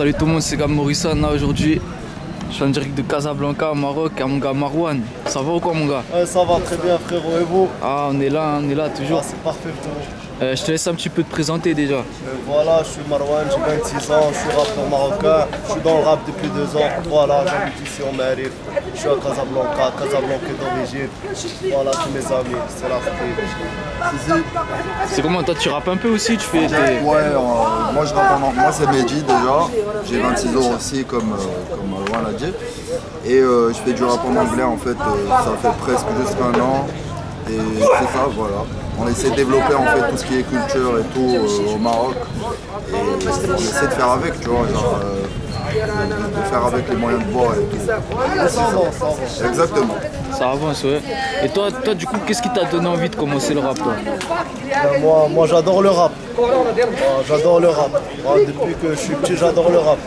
Salut tout le monde, c'est Gab Morrison là aujourd'hui. Je suis en direct de Casablanca au Maroc, à mon gars Marwan. Ça va ou quoi mon gars? Ouais, ça va très bien frérot, et vous? Ah on est là toujours. Ah, c'est parfait frérot. Je te laisse un petit peu te présenter déjà. Voilà, je suis Marwan, j'ai 26 ans, je suis rappeur marocain, je suis dans le rap depuis 2 ans. Voilà, j'habite ici au Marif, je suis à Casablanca, Casablanca d'origine. Voilà, tous mes amis, c'est la famille. C'est comment toi tu rappes un peu aussi, tu fais des... Ouais, moi je rappe en anglais. Moi c'est Mehdi déjà, j'ai 26 ans aussi comme Marwan l'a dit. Et je fais du rap en anglais en fait, ça fait presque juste 1 an. Et c'est ça, voilà. On essaie de développer en fait tout ce qui est culture et tout au Maroc. Et on essaie de faire avec, tu vois, genre de faire avec les moyens de bord et tout. Ça avance. Exactement. Ça avance, ouais. Et toi du coup, qu'est-ce qui t'a donné envie de commencer le rap toi? Moi j'adore le rap. J'adore le rap. Moi, depuis que je suis petit, j'adore le rap.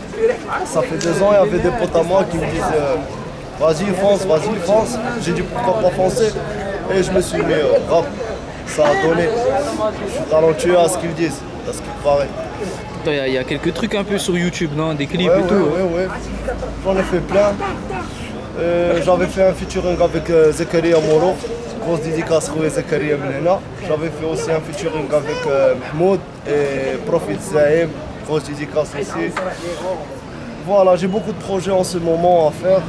Ça fait 2 ans, il y avait des potes à moi qui me disent vas-y fonce. J'ai dit pourquoi pas foncer. Et je me suis mis rap. Ça a donné. Je suis talentueux à ce qu'ils disent, à ce qu'il paraît. Il y a quelques trucs un peu sur YouTube, non? Des clips et tout. Ouais. J'en ai fait plein. J'avais fait un featuring avec Zakaria Moro. Grosse dédicace à Zakaria Mlena. J'avais fait aussi un featuring avec Mahmoud et Profit Zaim. Grosse dédicace aussi. Voilà, j'ai beaucoup de projets en ce moment à faire.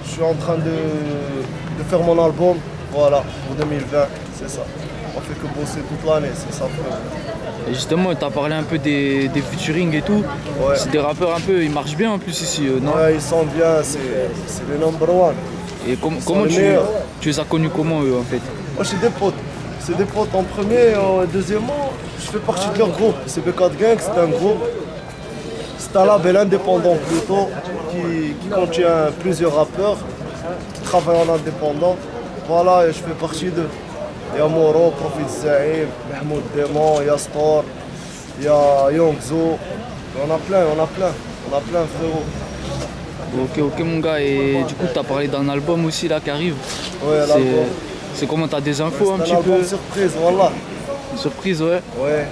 Je suis en train de faire mon album. Voilà, pour 2020, c'est ça. On fait que bosser toute l'année, c'est ça. Et justement, tu as parlé un peu des featuring et tout. Ouais. C'est des rappeurs un peu, ils marchent bien en plus ici, non? Ouais, ils sont bien, c'est les number one. Et comment tu les as connus comment eux en fait? Moi j'ai des potes. C'est des potes en premier, deuxièmement, je fais partie de leur groupe. C'est BK Gang, c'est un groupe. C'est un label indépendant plutôt, qui contient plusieurs rappeurs qui travaillent en indépendant. Voilà, et je fais partie d'eux. Il y a Moro, Profit Zaim, Mahmoud Démon, il y a Stor, il y a Yongzo. On a plein frérot. Ok mon gars, et du coup tu as parlé d'un album aussi là qui arrive. Ouais, l'album. C'est comment, t'as des infos un petit peu? C'est un album surprise, voilà. Surprise, ouais. Ouais.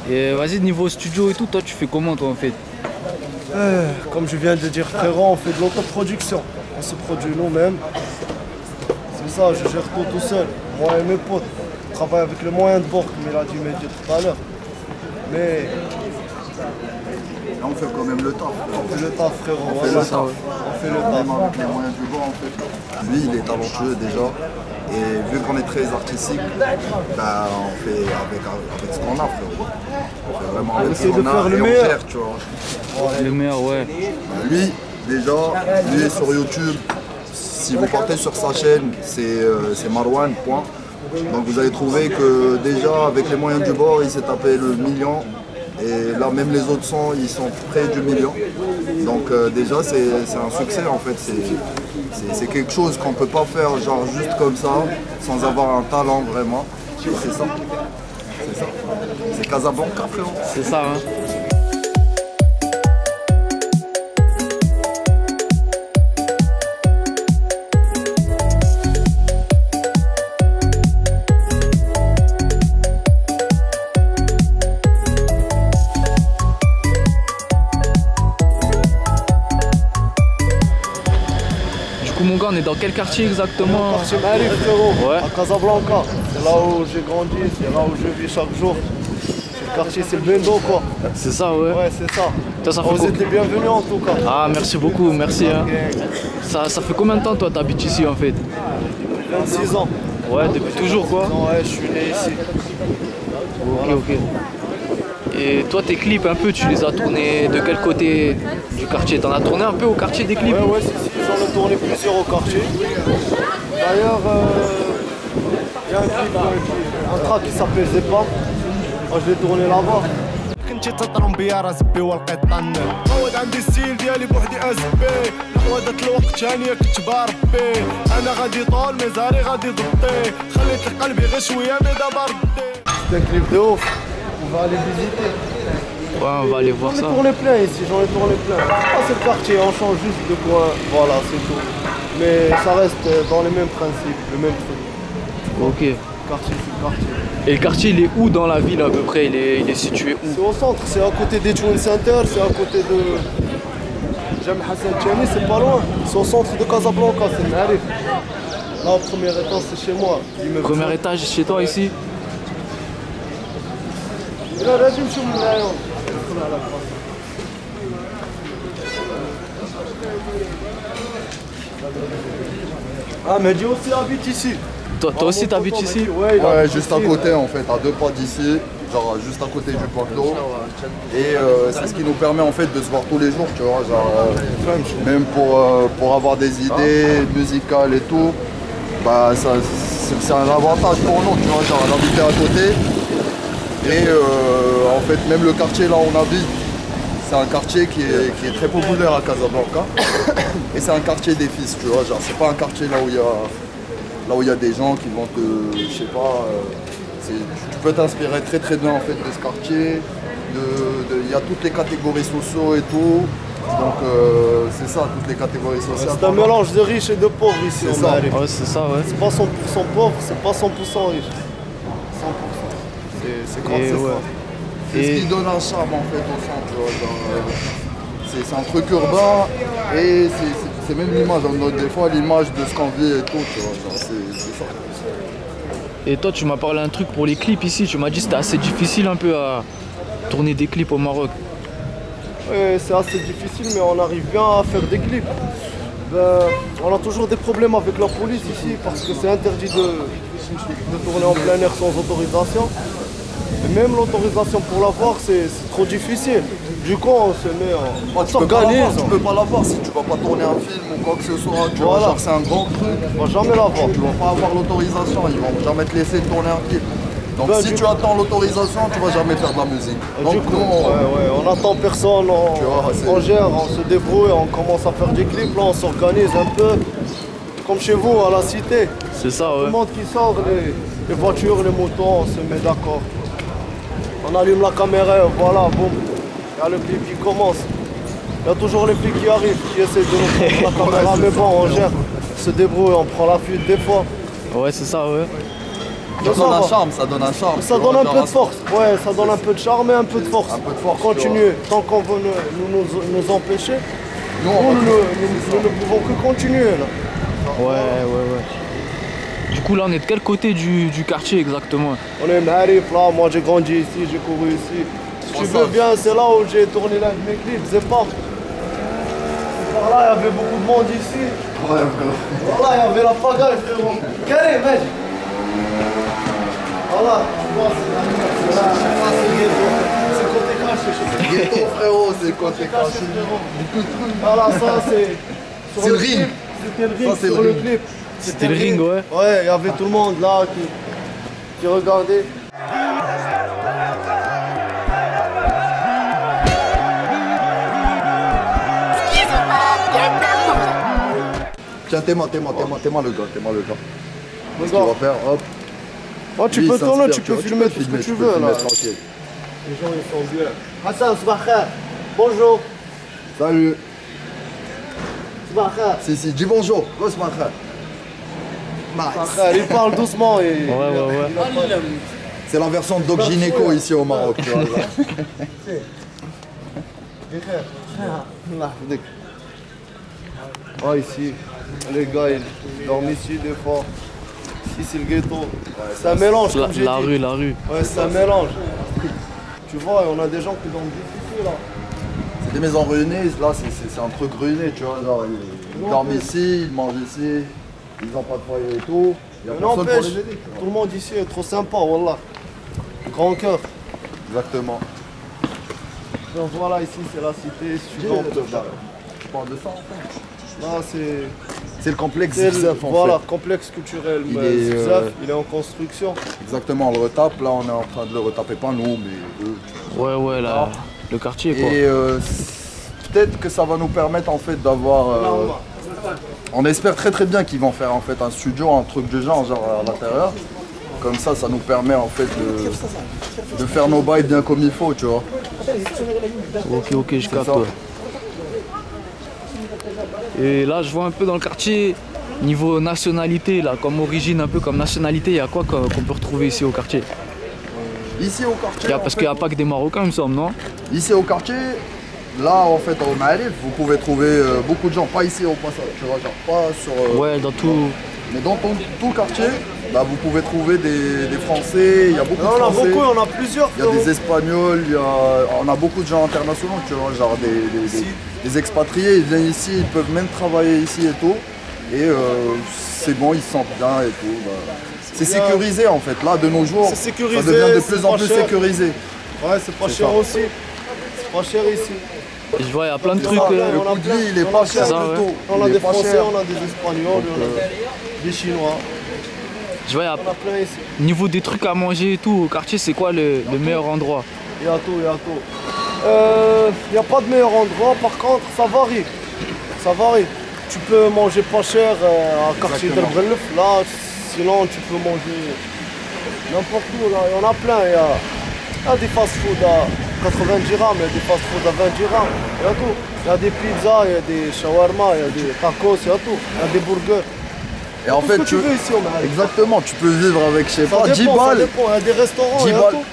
Et vas-y, niveau studio et tout, toi tu fais comment toi en fait? Comme je viens de dire frérot, on fait de l'autoproduction. On se produit nous-mêmes. C'est ça, je gère tout seul. Moi et mes potes. On travaille avec les moyens de bord, comme il a dit Mehdi tout à l'heure. Mais Là on fait quand même le taf. on fait le taf frérot. On fait le taf. On fait le taf. Même avec les moyens du bord en fait. Lui il est talentueux déjà. Et vu qu'on est très artistique, bah, on fait avec ce qu'on a frérot. On fait vraiment avec ce essaie de qu'on a faire le et on meilleur. gère, tu vois. Le meilleur, ouais. Lui, déjà, lui est sur YouTube. Si vous partez sur sa chaîne, c'est Marwan. Donc vous allez trouver que déjà avec les moyens du bord, il s'est tapé le million. Et là même les autres sons, ils sont près du million. Donc déjà c'est un succès en fait. C'est quelque chose qu'on peut pas faire genre juste comme ça, sans avoir un talent vraiment. C'est ça. C'est ça. C'est Casablanca frérot. C'est ça, hein. Mon gars, on est dans quel quartier exactement? Quartier Marif frérot, Ouais. à Casablanca. C'est là où j'ai grandi, c'est là où je vis chaque jour. Le quartier c'est le Bendo quoi. C'est ça, ouais. Ouais, c'est ça. Toi, ça fait Vous êtes les bienvenus en tout cas. Ah, merci beaucoup, merci. Hein. Ça fait combien de temps toi t'habites ici en fait? 26 ans. Ouais, depuis toujours quoi? Non, ouais, je suis né ici. Ok. Et toi tes clips un peu, tu les as tournés de quel côté du quartier? T'en as tourné un peu au quartier des clips? Ouais, si, j'en ai tourné plusieurs au quartier. D'ailleurs, il y a un clip, un track qui s'appelle Zepa. Moi je l'ai tourné là-bas. كنتي تطرم بيا راسبي ولقيت طن عود عندي السيل ديالي بوحدي اسبي عودت الوقت هانيه كنت بربي انا غادي طول مزاري غادي ضبطي خليت قلبي غير شويه مي دابا ردي. C'est un clip de ouf. On va aller visiter. Ouais, on va aller voir ça. J'en ai tourné plein ici, j'en ai tourné plein. Ah, c'est le quartier, on change juste de quoi. Voilà, c'est tout. Mais ça reste dans les mêmes principes, le même truc. Ok. quartier, c'est le quartier. Et le quartier, il est où dans la ville à peu près? Il est situé où? C'est au centre, c'est à côté des Twin Center, c'est à côté de Jam Hassan Chani, c'est pas loin. C'est au centre de Casablanca, c'est le Marif. Là, au premier étage, c'est chez moi. Premier étage chez toi ici? Là, je me suis mis là. Ah, mais Dieu aussi habite ici. Toi aussi t'habites ici? Ouais, Ouais, juste à côté en fait, à 2 pas d'ici, genre juste à côté du point d'eau. Et c'est ce qui nous permet en fait de se voir tous les jours, tu vois, genre même pour avoir des idées musicales et tout, bah c'est un avantage pour nous, tu vois, genre d'habiter à côté. Et en fait même le quartier là où on habite, c'est un quartier qui est très populaire à Casablanca. Et c'est un quartier des fils, tu vois, genre c'est pas un quartier là où il y a des gens qui vont te, je sais pas, tu peux t'inspirer très très bien en fait de ce quartier, il y a toutes les catégories sociaux et tout, donc c'est ça, toutes les catégories sociales. C'est un mélange de riches et de pauvres ici, C'est on ça. arrive. Ouais, c'est ça, ouais. C'est pas 100% pauvre, c'est pas 100% riche. 100%. C'est comme Et c'est ouais. ça. C'est ce qui donne un charme en fait au centre, tu vois, genre, c'est un truc urbain et c'est même l'image, des fois l'image de ce qu'on vit et tout, tu vois, genre, c'est ça. Et toi, tu m'as parlé un truc pour les clips ici. Tu m'as dit que c'était assez difficile un peu à tourner des clips au Maroc. Ouais, c'est assez difficile, mais on arrive bien à faire des clips. Ben, on a toujours des problèmes avec la police ici parce que c'est interdit de tourner en plein air sans autorisation. Et même l'autorisation pour l'avoir, c'est trop difficile. Du coup, on se met on s'organise. Tu peux pas l'avoir si tu vas pas tourner un film ou quoi que ce soit, tu vois, Voilà. genre c'est un grand truc. On va jamais l'avoir. Tu vas pas avoir l'autorisation, ils vont jamais te laisser tourner un clip. Donc Ben, si du tu attends l'autorisation, tu vas jamais faire de la musique. Donc Du coup, nous, on attend personne, Tu vois, on gère, on se débrouille, on commence à faire des clips, là on s'organise un peu, comme chez vous à la cité. C'est ça, Tout le ouais. monde qui sort, les voitures, les motos, on se met d'accord. On allume la caméra, voilà, boum, il y a le clip qui commence. Il y a toujours les flics qui arrivent, qui essaient de nous prendre la caméra, mais bon, on gère, on se débrouille, on prend la fuite des fois. Ouais, c'est ça, ouais. ça donne un charme, ça donne un charme. Ça tu donne vois, un genre, peu de force, ouais, ça donne un peu de charme et un peu de force. Un peu de force, Continuer, tant qu'on veut nous empêcher, Nous, on nous va- ne pouvons que continuer là. Ouais. Du coup, là, on est de quel côté du quartier exactement? On est Marif là, moi j'ai grandi ici, j'ai couru ici. Si tu veux bien, c'est là où j'ai tourné l'un de mes clips, c'est pas. Par là, il y avait beaucoup de monde ici. Ouais, frérot. Voilà, il y avait la pagaille, frérot. Karim, mec. Voilà, tu vois, c'est là, c'est le ghetto. C'est côté caché. Ghetto, frérot, c'est quoi t'es Caché, caché? frérot. Voilà, ça c'est. sur C'est le ring. clip. C'était le ring Ça, c'est sur le le ring. clip. C'était le ring, ouais. Ouais, il y avait tout le monde là qui regardait. Tiens, t'es moi le gars. Qu'est-ce qu'il va faire? Hop. Oh, tu Lui, peux il tourner, s'inspire, tu peux vois, filmer tout ce que tu veux filmer là. tranquille. Les gens ils sont bien. Hassan, Sabah khair. Bonjour. Salut. Sabah khair. Si, dis bonjour. Go, Sabah khair. Sabah khair. Il parle doucement et. Ouais. C'est la version de Doc Gynéco ici au Maroc, tu vois. là. Allah yahfidek. Ah, ici, les gars ils dorment ici des fois. Ici c'est le ghetto. C'est un mélange comme j'ai La dit. rue. Ouais, c'est un mélange. Tu vois, on a des gens qui dorment ici là. C'est des maisons ruinées, là c'est un truc ruiné, tu vois. Genre, ils dorment ici, ils mangent ici, ils n'ont pas de foyer et tout. Il y a Mais personne pour n'empêche, les aider. tout le monde ici est trop sympa, wallah. Grand cœur. Exactement. Donc voilà, ici c'est la cité, si tu veux, on peut faire. Je parle de ça en fait. Là c'est. C'est le complexe C'est Zigzaf en voilà, fait. complexe culturel. Il mais est, Zigzaf, il est en construction. Exactement, on le retape. Là, on est en train de le retaper, pas nous, mais eux. Ouais, là, le quartier, quoi. Et peut-être que ça va nous permettre en fait d'avoir. On espère très bien qu'ils vont faire en fait un studio, un truc du genre à l'intérieur. Comme ça nous permet en fait de faire nos bails bien comme il faut, tu vois. Ok, je capte. ça. Ouais. Et là, je vois un peu dans le quartier, Niveau nationalité, là, comme origine, un peu comme nationalité, il y a quoi qu'on peut retrouver ici au quartier? Ici au quartier. Parce qu'il n'y a pas que des Marocains, il me semble, non? Ici au quartier, là en fait au Ma'arif, vous pouvez trouver beaucoup de gens, pas ici au passage, tu vois, genre pas sur. Ouais, dans tout. Mais dans tout le quartier, bah, vous pouvez trouver des Français, il y a beaucoup de Français. On a plusieurs. Il y a des Espagnols, on a beaucoup de gens internationaux, tu vois, genre des expatriés, ils viennent ici, ils peuvent même travailler ici et tout. Et c'est bon, ils se sentent bien et tout. Bah. C'est sécurisé en fait, là de nos jours, ça devient de plus en plus sécurisé. Ouais, c'est pas cher aussi. C'est pas cher ici. Je vois, il y a plein de trucs. Le coût de vie, il est pas cher du tout. On a des Français, on a des Espagnols, on a des Chinois. Je vois, il y a plein ici. Niveau des trucs à manger et tout, au quartier, c'est quoi le meilleur endroit? Il y a tout, il y a tout. Il n'y a pas de meilleur endroit, par contre, ça varie. Ça varie. Tu peux manger pas cher à quartier de Brelef, là, sinon tu peux manger n'importe où. Là. Il y en a plein. Il y a des fast-food à 80 dirhams, il y a des fast-food à 20 dirhams, il y a tout. Il y a des pizzas, il y a des shawarma, il y a des tacos, il y a tout. Il y a des burgers. Et en fait, tu veux ici au Mali. Exactement, tu peux vivre avec, je sais pas, 10 balles. Ça dépend, il y a des restaurants, il y a tout.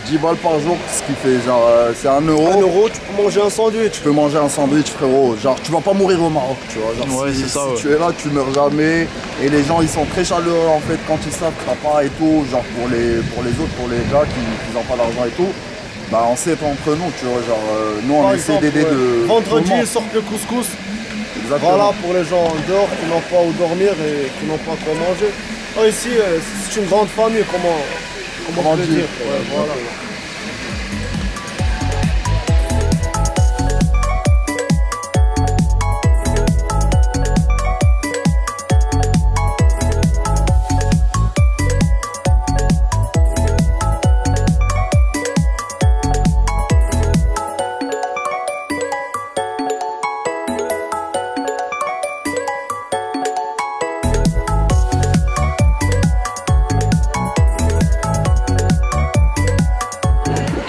10 balles par jour, ce qui fait genre, c'est 1 euro. 1 euro, tu peux manger un sandwich. Tu peux manger un sandwich, frérot. Genre, tu vas pas mourir au Maroc, tu vois. Genre, ouais, si, ça, si tu es là, tu meurs jamais. Et les gens, ils sont très chaleureux en fait quand ils savent que t'as pas et tout. Genre, pour les autres, pour les gars qui n'ont pas d'argent et tout. Bah, on sait entre nous, tu vois. Genre, nous, on essaie d'aider de. Vendredi, ils sortent le couscous. Exactement. Voilà, pour les gens dehors qui n'ont pas où dormir et qui n'ont pas quoi manger. Oh, ici, c'est une grande famille, comment on peut dire. Ouais, voilà.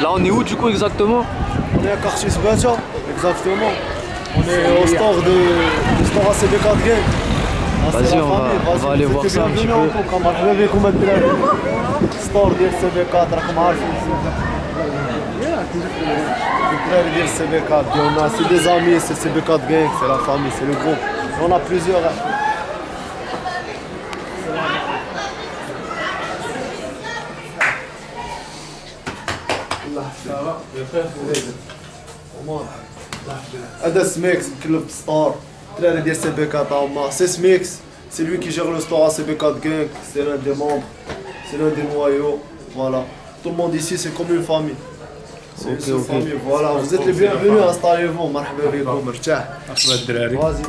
Là, on est où du coup exactement? On est à quartier Sbatia, exactement. On est au store du store ACB4 Gang. Vas-y, on va aller voir ça un petit peu. ستور ديال سي بي 4 راكم عارفين الدراري ديال سي بي 4 ديالنا سي دي زامي سي سي بي 4 Gang, c'est la famille, c'est le groupe. On a plusieurs. هذا سميكس مكلف بالسطور الدراري ديال سي بي 4 هما سي سميكس c'est lui qui gère le store ACB4 Gang, c'est l'un des membres, c'est l'un des noyaux, voilà. Tout le monde ici c'est comme une famille. C'est une seule famille, voilà. Vous êtes les bienvenus, installez-vous, marhaba bikoum, مرتاح. مرحبا الدراري. Vas-y.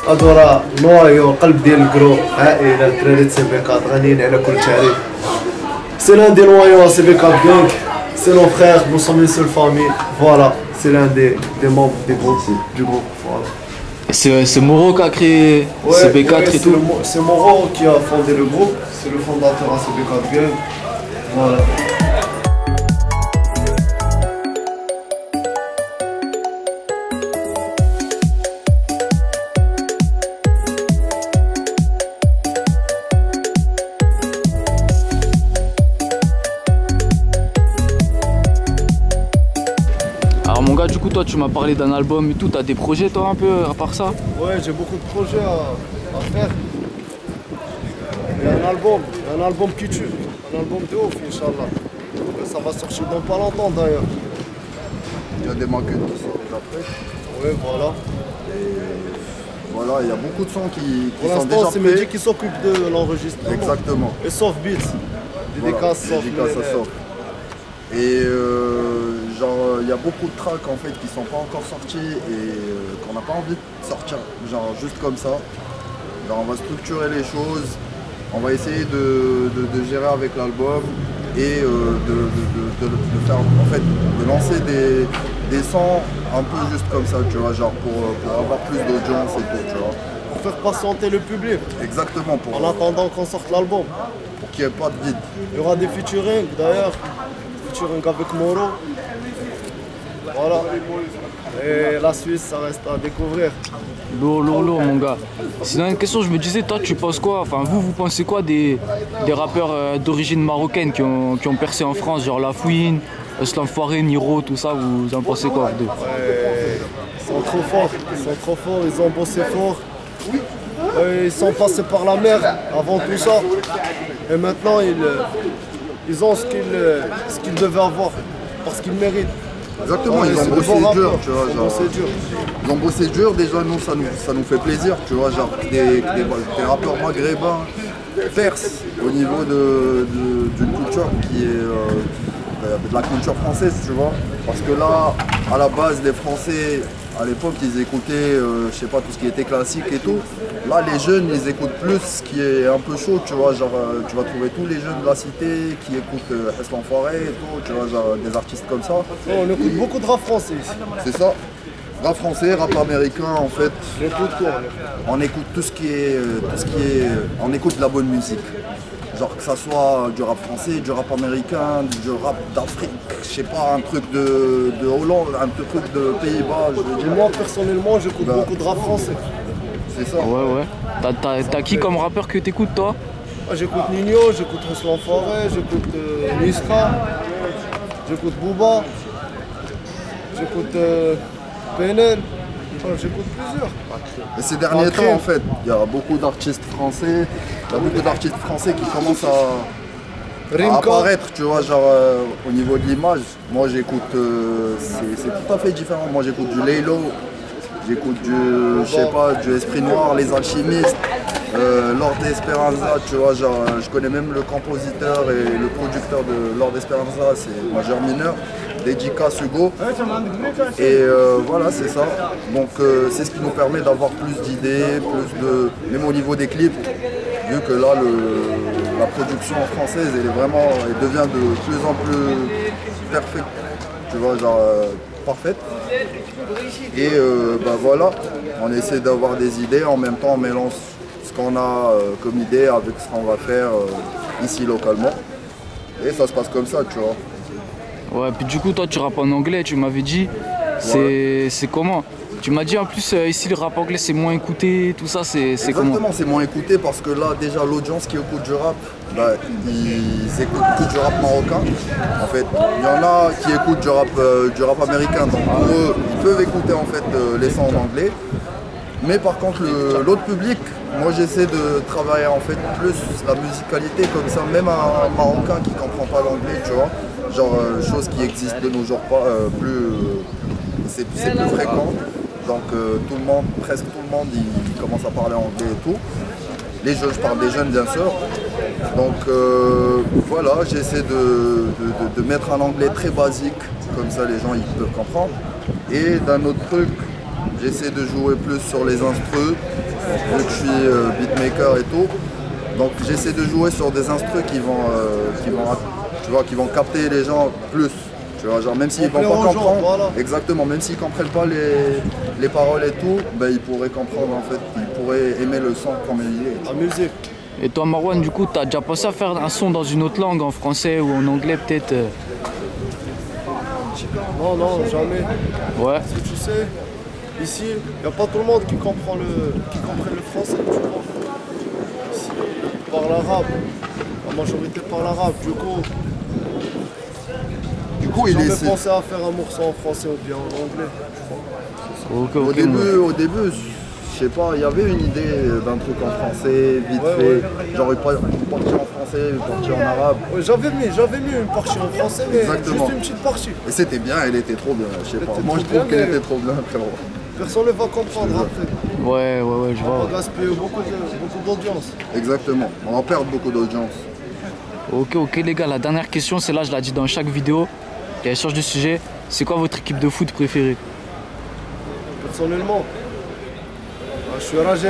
هادو راه نوايو قلب ديال الجروب عائله الدراري سي بي 4 غنيين على كل تعريف سي لان دي نوايو سي بي 4 Gang, c'est nos frères, nous sommes une seule famille, voilà, c'est l'un des membres du groupe, voilà. C'est Moro qui a créé CB4 et tout. C'est Moro qui a fondé le groupe, c'est le fondateur à CB4 Gang, voilà. Alors mon gars, du coup toi tu m'as parlé d'un album et tout, t'as des projets toi un peu à part ça? Ouais, j'ai beaucoup de projets à faire. Il y a un album qui tue, un album de ouf, Inch'Allah. Ça va sortir dans pas longtemps d'ailleurs. Il y a des maquettes qui sont déjà prêtes. Ouais, voilà. Et voilà, il y a beaucoup de sons qui Pour sont l'instant, déjà c'est prêts. Mehdi qui s'occupe de l'enregistrement. Exactement. Et Soft Beats. Dédicace Voilà, Soft dédicace à Soft. Et genre, il y a beaucoup de tracks en fait qui sont pas encore sortis et qu'on n'a pas envie de sortir, genre juste comme ça. Genre, on va structurer les choses, on va essayer de gérer avec l'album et de faire, en fait, de lancer des sons un peu juste comme ça, tu vois, genre pour avoir plus d'audience et tout, tu vois. pour faire patienter le public, Exactement, en attendant qu'on sorte l'album. pour qu'il n'y ait pas de vide. Il y aura des featuring d'ailleurs, featuring avec Moro. Voilà. Et la Suisse, ça reste à découvrir. Lourd, mon gars. Sinon, une question, je me disais, toi, tu penses quoi? Enfin, vous pensez quoi des rappeurs d'origine marocaine qui ont percé en France, genre La Fouine, Slamfoiré, Niro, tout ça, vous en pensez quoi, vous deux? Ils sont trop forts, ils ont bossé fort. Ils sont passés par la mer avant tout ça. Et maintenant, ils ont ce qu'ils devaient avoir, parce qu'ils méritent. Exactement, Ouais, ils ont c'est de bossé bons dur, rappeurs. tu vois. Ils ont Genre, bossé dur. ils ont bossé dur, déjà nous ça nous fait plaisir, tu vois, genre des rappeurs maghrébins percent au niveau d'une culture qui est de la culture française, tu vois. Parce que là, à la base, les Français, à l'époque, ils écoutaient, je sais pas, tout ce qui était classique et tout. Là, les jeunes, ils écoutent plus ce qui est un peu chaud, tu vois. Genre, tu vas trouver tous les jeunes de la cité qui écoutent Slamfoiré et tout, tu vois, genre des artistes comme ça. On écoute beaucoup de rap français ici. C'est ça. Rap français, rap américain, en fait. On écoute tout. On écoute tout ce qui est, on écoute de la bonne musique. Genre que ça soit du rap français, du rap américain, du rap d'Afrique, je sais pas, un truc de Hollande, un truc de Pays-Bas, je veux Et dire. moi, personnellement, j'écoute beaucoup de rap français. C'est ça. Ouais. T'as qui comme rappeur que t'écoutes, toi? Moi, j'écoute Nino, j'écoute Slamfoiré, j'écoute Niska, j'écoute Booba, j'écoute PNL. Enfin, j'écoute plusieurs. Et ces derniers Après- temps, en fait, il y a beaucoup d'artistes français, qui commencent à Rimka. apparaître, tu vois, genre au niveau de l'image. Moi, j'écoute, c'est tout à fait différent. Moi, j'écoute du Laylo, j'écoute je sais pas, du Esprit Noir, Les Alchimistes, Lord Esperanza, tu vois, genre, je connais même le compositeur et le producteur de Lord Esperanza, c'est Majeur Mineur, dédicace Hugo. Et voilà, c'est ça. Donc c'est ce qui nous permet d'avoir plus d'idées, même au niveau des clips, vu que là, la production française, elle devient de plus en plus parfaite, tu vois, genre parfaite. Et bah voilà, on essaie d'avoir des idées, en même temps on mélange ce qu'on a comme idée avec ce qu'on va faire ici localement. Et ça se passe comme ça, tu vois. Ouais, puis du coup, toi, tu rappes en anglais, tu m'avais dit. C'est comment? Tu m'as dit en plus, ici, le rap anglais, c'est moins écouté, tout ça, c'est comment? Exactement, c'est moins écouté parce que là, déjà, l'audience qui écoute du rap, bah, ils écoutent du rap marocain. En fait, il y en a qui écoutent du rap américain, donc pour eux, ils peuvent écouter en fait les sons en anglais. Mais par contre, l'autre public, moi j'essaie de travailler en fait plus la musicalité comme ça, même un Marocain qui comprend pas l'anglais, tu vois. Genre, chose qui existe de nos jours pas, c'est plus fréquent. Donc presque tout le monde, il commence à parler anglais et tout. Je parle des jeunes bien sûr. Donc voilà, j'essaie de mettre un anglais très basique, comme ça les gens ils peuvent comprendre. Et d'un autre truc, j'essaie de jouer plus sur les instrus, vu que je suis beatmaker et tout. Donc j'essaie de jouer sur des instrus qui vont capter les gens plus. Tu vois, genre même s'ils vont pas comprendre, voilà. exactement, même s'ils comprennent pas les paroles et tout, ben, ils pourraient comprendre en fait, ils pourraient aimer le son comme il est. La musique. Et toi, Marwan, du coup, t'as déjà pensé à faire un son dans une autre langue, en français ou en anglais peut-être? Non, jamais. Ouais. Parce que tu sais, ici, il n'y a pas tout le monde qui comprend le français, tu vois. Ici, ils parlent arabe. La majorité parle arabe. Du coup, il J'avais essaie. pensé à faire un morceau en français ou bien en anglais. Ok, Au ok. début, je sais pas, il y avait une idée d'un truc en français, vite fait. Genre, partir en français, partir en arabe. Ouais, j'avais mis une partie en français, mais Exactement. juste une petite partie. Et c'était bien, elle était trop bien, je sais pas. était Moi, je trop trouve bien, qu'elle mais- était trop bien, frérot. Personne ne va comprendre après. Ouais, je On vois. va gaspiller beaucoup d'audience. Exactement, on va perdre beaucoup d'audience. Ok, les gars, la dernière question, c'est là, je l'ai dit dans chaque vidéo. Et elle change de sujet. C'est quoi votre équipe de foot préférée? Personnellement, je suis Raja.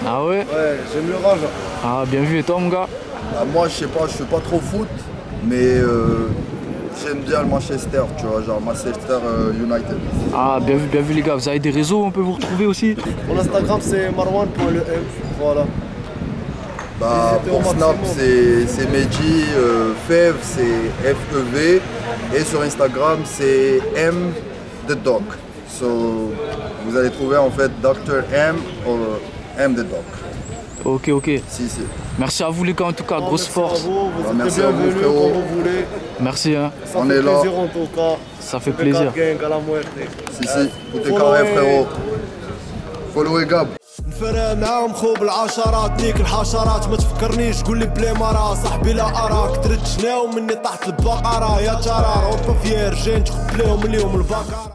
Ah ouais? Ouais, j'aime le Raja. Ah, bien vu. Et toi, mon gars? Moi, je sais pas, je suis pas trop foot, mais je j'aime bien le Manchester, tu vois, genre Manchester United. Ah, bien vu les gars. Vous avez des réseaux, on peut vous retrouver aussi? Mon Instagram c'est marwan.lem. Voilà. Bah, pour Snap, c'est Meji, Fev, c'est FEV. Et sur Instagram, c'est M the Doc. So, vous allez trouver en fait Dr. M ou M the Doc. Ok. Si. Merci à vous les gars en tout cas, grosse force. Merci à vous, bienvenue quand vous voulez. Merci hein. Ça fait plaisir en tout cas. Ça fait plaisir. Si, tout est carré frérot. Follow Gab. نفرق معاهم خو بالعشرات نيك الحشرات ما تفكرنيش قولي بلي مرة صاحبي لا اراك درت شناو مني طحت البقرة يا ترى روبا فيير جين تخبليهم اليوم البقرة